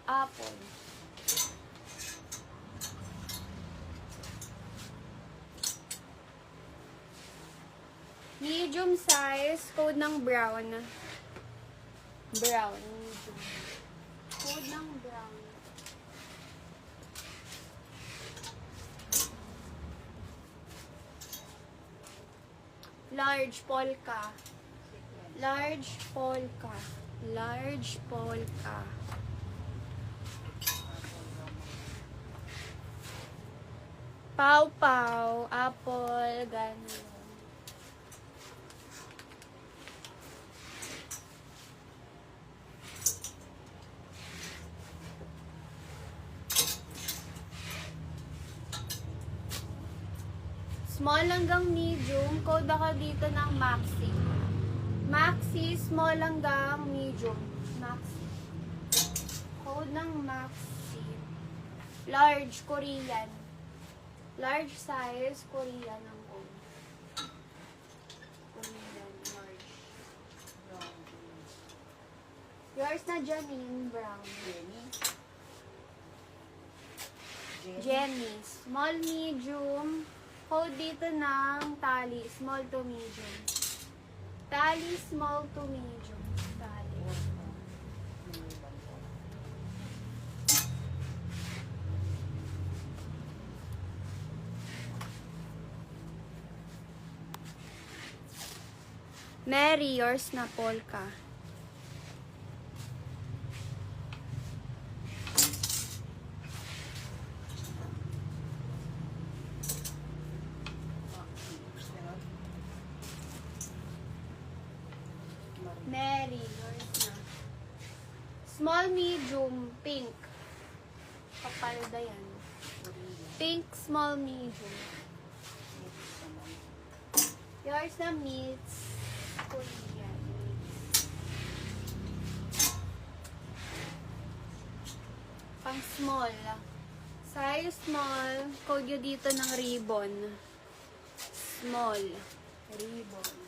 Apple. Medium size, code ng brown. Brown, medium. Code ng brown. Large polka. Large polka. Large polka. Pau-pau, apple, ganun. Small hanggang medium, code ako dito ng maxi. Maxi, small hanggang medium. Maxi. Code ng maxi. Large, Korean. Large size, Korean ang code. Korean, large. Yours na Janine Brown. Jenny. Small, medium. Code dito ng tali. Small to medium. Tali, small to medium. Tali. Mary, yours na polka. Mary, yours na. Small, medium, pink. Kapalda yan. Pink, small, medium. Yours na meats. Korean meats. Pang small. Size small. Code nyo dito ng ribbon. Small. Ribbon.